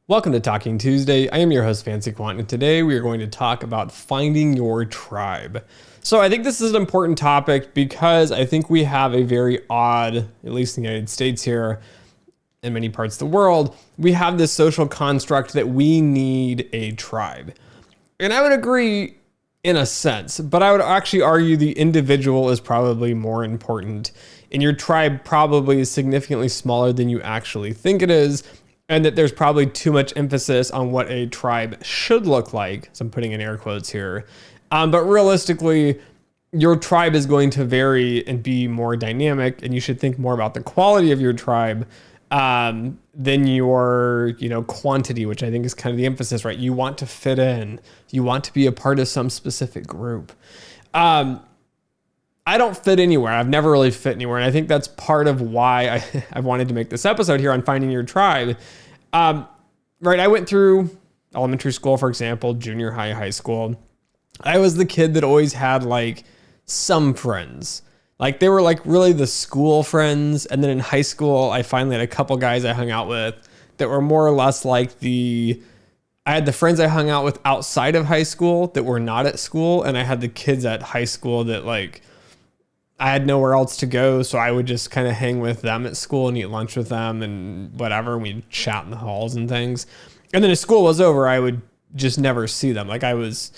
Welcome to Talking Tuesday. I am your host, Fancy Quant, and today we are going to talk about finding your tribe. So I think this is an important topic because I think we have a very odd, at least in the United States here, in many parts of the world, we have this social construct that we need a tribe. And I would agree in a sense, but I would actually argue the individual is probably more important, and your tribe probably is significantly smaller than you actually think it is. And that there's probably too much emphasis on what a tribe should look like. So I'm putting in air quotes here. But realistically, your tribe is going to vary and be more dynamic, and you should think more about the quality of your tribe than your, quantity, which I think is kind of the emphasis, right? You want to fit in. You want to be a part of some specific group. I don't fit anywhere. I've never really fit anywhere. And I think that's part of why I wanted to make this episode here on finding your tribe. Right. I went through elementary school, for example, junior high, high school. I was the kid that always had like some friends. Like they were like really the school friends. And then in high school, I finally had a couple guys I hung out with that were more or less like I had the friends I hung out with outside of high school that were not at school. And I had the kids at high school that like, I had nowhere else to go, so I would just kind of hang with them at school and eat lunch with them and whatever. And we'd chat in the halls and things. And then as school was over, I would just never see them. Like I was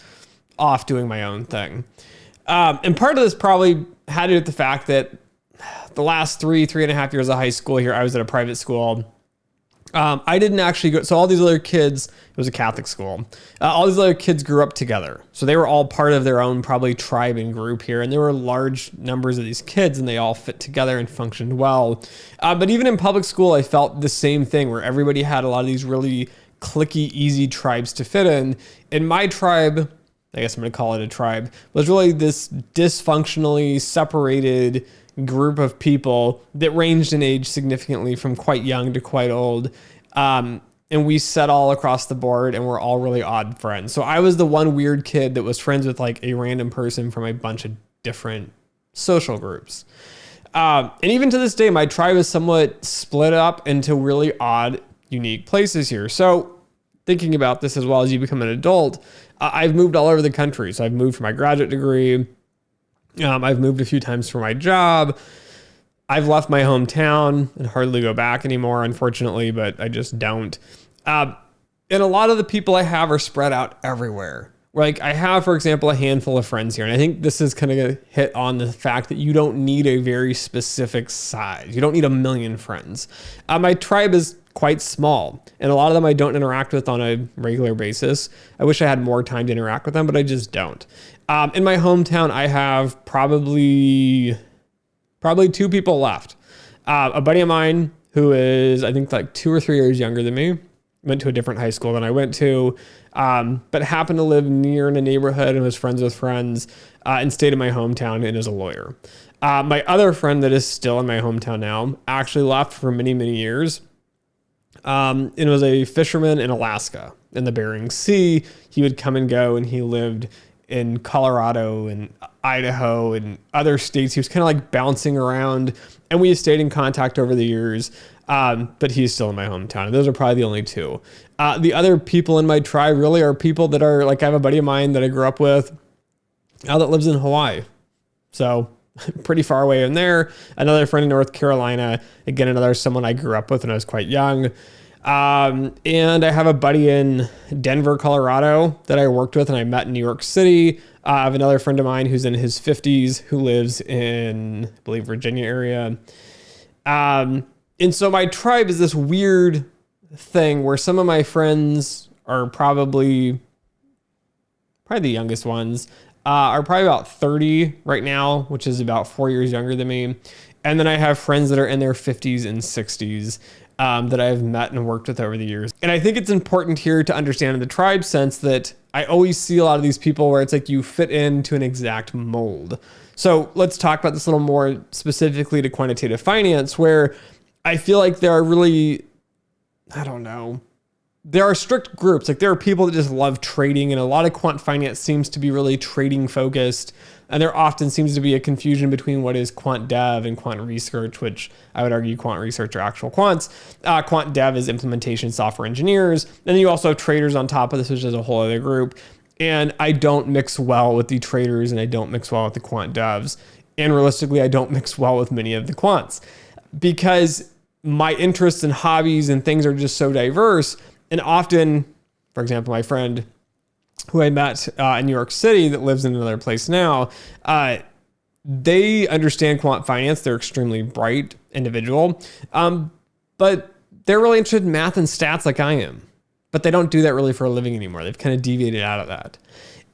off doing my own thing. And part of this probably had to do with the fact that the last 3.5 years of high school here, I was at a private school. I didn't actually go. So all these other kids, it was a Catholic school. All these other kids grew up together. So they were all part of their own probably tribe and group here. And there were large numbers of these kids and they all fit together and functioned well. But even in public school, I felt the same thing where everybody had a lot of these really cliquey, easy tribes to fit in. And my tribe, I guess I'm going to call it a tribe, was really this dysfunctionally separated group of people that ranged in age significantly from quite young to quite old. And we sat all across the board and we're all really odd friends. So I was the one weird kid that was friends with like a random person from a bunch of different social groups. And even to this day, my tribe is somewhat split up into really odd, unique places here. So thinking about this as well as you become an adult, I've moved all over the country. So I've moved for my graduate degree. I've moved a few times for my job. I've left my hometown and hardly go back anymore, unfortunately, but I just don't. And a lot of the people I have are spread out everywhere. Like I have, for example, a handful of friends here. And I think this is kind of hit on the fact that you don't need a very specific size. You don't need 1 million friends. My tribe is quite small, and a lot of them I don't interact with on a regular basis. I wish I had more time to interact with them, but I just don't. In my hometown, I have probably 2 people left. A buddy of mine who is, I think, like 2 or 3 years younger than me, went to a different high school than I went to, but happened to live near in a neighborhood and was friends with friends and stayed in my hometown and is a lawyer. My other friend that is still in my hometown now actually left for many, many years. And was a fisherman in Alaska in the Bering Sea. He would come and go, and he lived in Colorado and Idaho and other states. He was kind of like bouncing around, and we stayed in contact over the years. But he's still in my hometown. And those are probably the only 2. The other people in my tribe really are people that are like, I have a buddy of mine that I grew up with that lives in Hawaii. So pretty far away in there. Another friend in North Carolina. Again, another someone I grew up with when I was quite young. And I have a buddy in Denver, Colorado that I worked with and I met in New York City. I have another friend of mine who's in his 50s who lives in, I believe, Virginia area. And so my tribe is this weird thing where some of my friends are probably the youngest ones, are probably about 30 right now, which is about 4 years younger than me. And then I have friends that are in their 50s and 60s that I've met and worked with over the years. And I think it's important here to understand in the tribe sense that I always see a lot of these people where it's like you fit into an exact mold. So let's talk about this a little more specifically to quantitative finance, where I feel like there are really, there are strict groups. Like there are people that just love trading, and a lot of quant finance seems to be really trading focused. And there often seems to be a confusion between what is quant dev and quant research, which I would argue quant research are actual quants. Quant dev is implementation software engineers. Then you also have traders on top of this, which is a whole other group. And I don't mix well with the traders, and I don't mix well with the quant devs. And realistically, I don't mix well with many of the quants because my interests and hobbies and things are just so diverse. And often, for example, my friend who I met in New York City that lives in another place now, they understand quant finance. They're extremely bright individual, but they're really interested in math and stats like I am. But they don't do that really for a living anymore. They've kind of deviated out of that.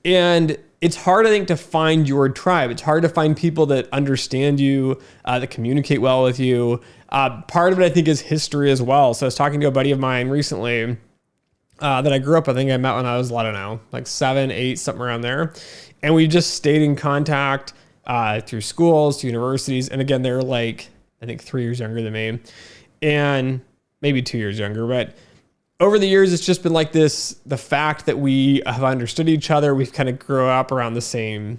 And it's hard, I think, to find your tribe. It's hard to find people that understand you, that communicate well with you. Part of it, I think, is history as well. So I was talking to a buddy of mine recently that I grew up, I think I met when I was, I don't know, like 7, 8, something around there. And we just stayed in contact through schools, to universities. And again, they're like, I think 3 years younger than me and maybe 2 years younger. But over the years, it's just been like this, the fact that we have understood each other. We've kind of grew up around the same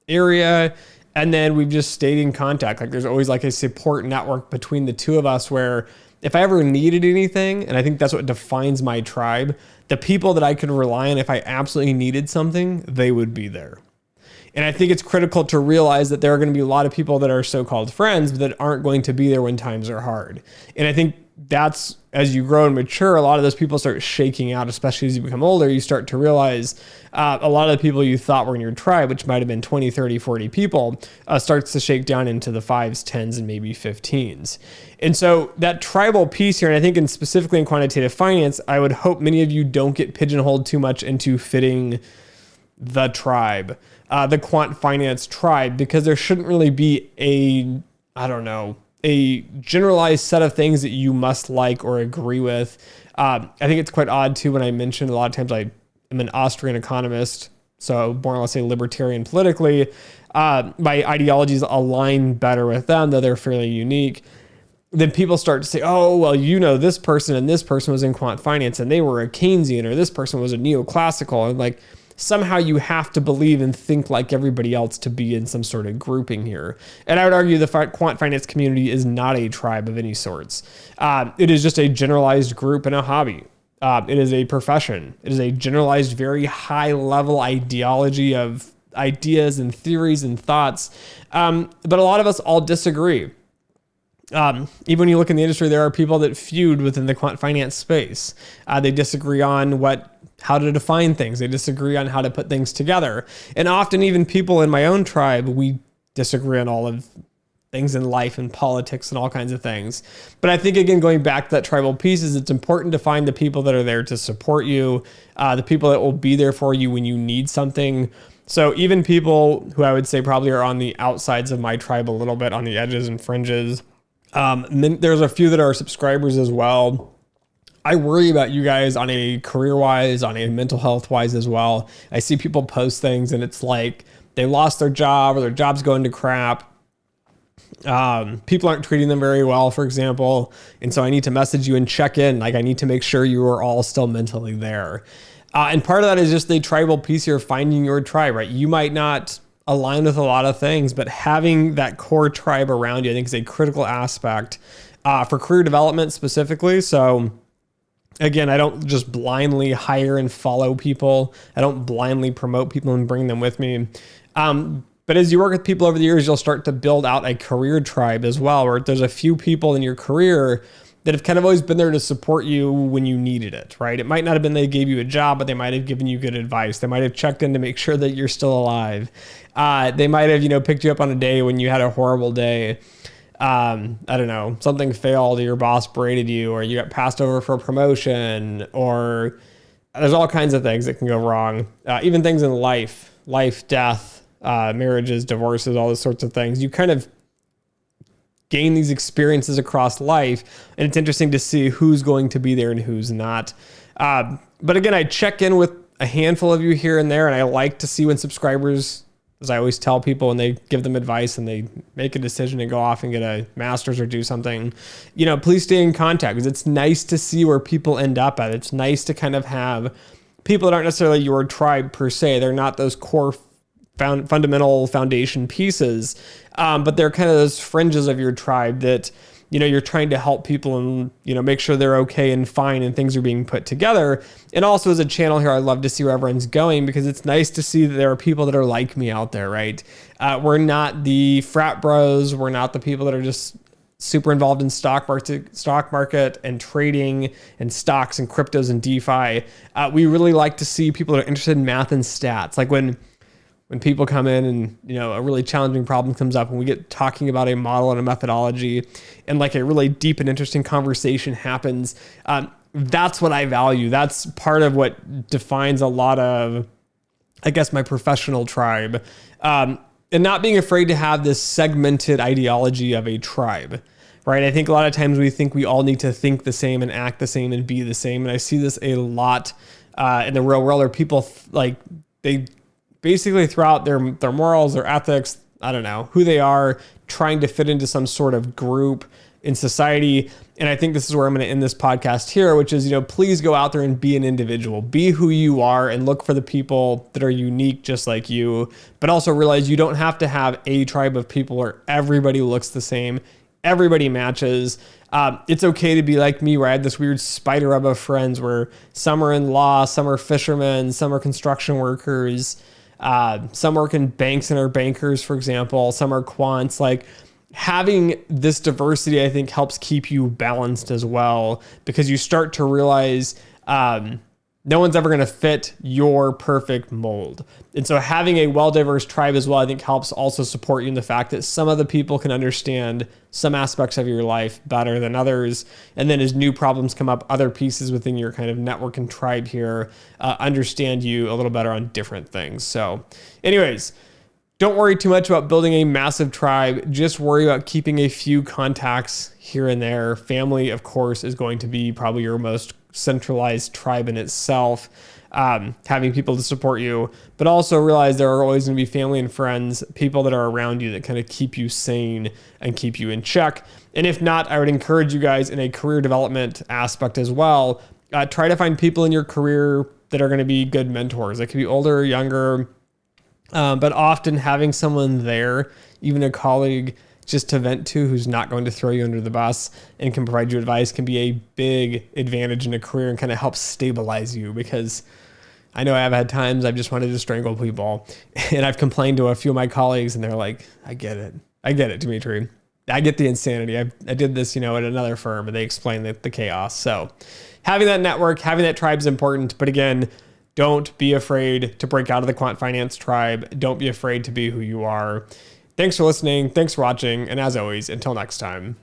area. And then we've just stayed in contact. Like there's always like a support network between the two of us where if I ever needed anything, and I think that's what defines my tribe, the people that I could rely on if I absolutely needed something, they would be there. And I think it's critical to realize that there are going to be a lot of people that are so-called friends but that aren't going to be there when times are hard. And I think that's, as you grow and mature, a lot of those people start shaking out, especially as you become older. You start to realize a lot of the people you thought were in your tribe, which might have been 20, 30, 40 people, starts to shake down into the 5s, 10s, and maybe 15s. And so that tribal piece here, and I think specifically in quantitative finance, I would hope many of you don't get pigeonholed too much into fitting the tribe, the quant finance tribe, because there shouldn't really be a generalized set of things that you must like or agree with. I think it's quite odd too when I mentioned a lot of times I am an Austrian economist, so more or less a libertarian politically. My ideologies align better with them, though they're fairly unique. Then people start to say, oh, well, you know, this person and this person was in quant finance and they were a Keynesian, or this person was a neoclassical. And like, somehow you have to believe and think like everybody else to be in some sort of grouping here. And I would argue the quant finance community is not a tribe of any sorts. It is just a generalized group and a hobby. It is a profession. It is a generalized, very high level ideology of ideas and theories and thoughts. But a lot of us all disagree. Even when you look in the industry, there are people that feud within the quant finance space. They disagree on how to define things. They disagree on how to put things together. And often even people in my own tribe, we disagree on all of things in life and politics and all kinds of things. But I think, again, going back to that tribal piece, is it's important to find the people that are there to support you, the people that will be there for you when you need something. So even people who I would say probably are on the outsides of my tribe a little bit, on the edges and fringes. There's a few that are subscribers as well. I worry about you guys on a career-wise, on a mental health-wise as well. I see people post things and it's like they lost their job or their job's going to crap. People aren't treating them very well, for example. And so I need to message you and check in. Like I need to make sure you are all still mentally there. And part of that is just the tribal piece here, finding your tribe, right? You might not align with a lot of things, but having that core tribe around you, I think, is a critical aspect for career development specifically. So again, I don't just blindly hire and follow people. I don't blindly promote people and bring them with me. But as you work with people over the years, you'll start to build out a career tribe as well, where there's a few people in your career that have kind of always been there to support you when you needed it, right? It might not have been they gave you a job, but they might have given you good advice. They might have checked in to make sure that you're still alive. They might have, picked you up on a day when you had a horrible day. I don't know, something failed or your boss berated you or you got passed over for a promotion, or there's all kinds of things that can go wrong. Even things in life, death, marriages, divorces, all those sorts of things. You kind of gain these experiences across life, and it's interesting to see who's going to be there and who's not. But again, I check in with a handful of you here and there, and I like to see when subscribers as I always tell people when they give them advice and they make a decision to go off and get a master's or do something, please stay in contact, because it's nice to see where people end up at. It's nice to kind of have people that aren't necessarily your tribe per se. They're not those core fundamental foundation pieces, but they're kind of those fringes of your tribe that you're trying to help people and make sure they're okay and fine and things are being put together. And also, as a channel here, I love to see where everyone's going, because it's nice to see that there are people that are like me out there, right? We're not the frat bros. We're not the people that are just super involved in stock market and trading and stocks and cryptos and DeFi. We really like to see people that are interested in math and stats. Like when people come in and, a really challenging problem comes up and we get talking about a model and a methodology and like a really deep and interesting conversation happens, that's what I value. That's part of what defines a lot of, I guess, my professional tribe. And not being afraid to have this segmented ideology of a tribe, right? I think a lot of times we think we all need to think the same and act the same and be the same. And I see this a lot in the real world, where people they basically throw out their morals, their ethics, I don't know, who they are, trying to fit into some sort of group in society. And I think this is where I'm going to end this podcast here, which is, please go out there and be an individual, be who you are, and look for the people that are unique just like you, but also realize you don't have to have a tribe of people where everybody looks the same, everybody matches. It's okay to be like me, where I had this weird spider web of friends where some are in law, some are fishermen, some are construction workers, some work in banks and are bankers, for example. Some are quants. Like, having this diversity, I think, helps keep you balanced as well, because you start to realize no one's ever going to fit your perfect mold. And so having a well-diverse tribe as well, I think, helps also support you in the fact that some of the people can understand some aspects of your life better than others. And then as new problems come up, other pieces within your kind of network and tribe here understand you a little better on different things. So anyways, don't worry too much about building a massive tribe. Just worry about keeping a few contacts here and there. Family, of course, is going to be probably your most centralized tribe in itself, having people to support you, but also realize there are always going to be family and friends, people that are around you that kind of keep you sane and keep you in check. And if not, I would encourage you guys in a career development aspect as well. Try to find people in your career that are going to be good mentors. They could be older or younger, but often having someone there, even a colleague, just to vent to, who's not going to throw you under the bus and can provide you advice, can be a big advantage in a career and kind of help stabilize you. Because I know I've had times I've just wanted to strangle people, and I've complained to a few of my colleagues and they're like, I get it, Dimitri. I get the insanity. I did this, at another firm, and they explained the chaos. So having that network, having that tribe is important. But again, don't be afraid to break out of the quant finance tribe. Don't be afraid to be who you are. Thanks for listening. Thanks for watching. And as always, until next time.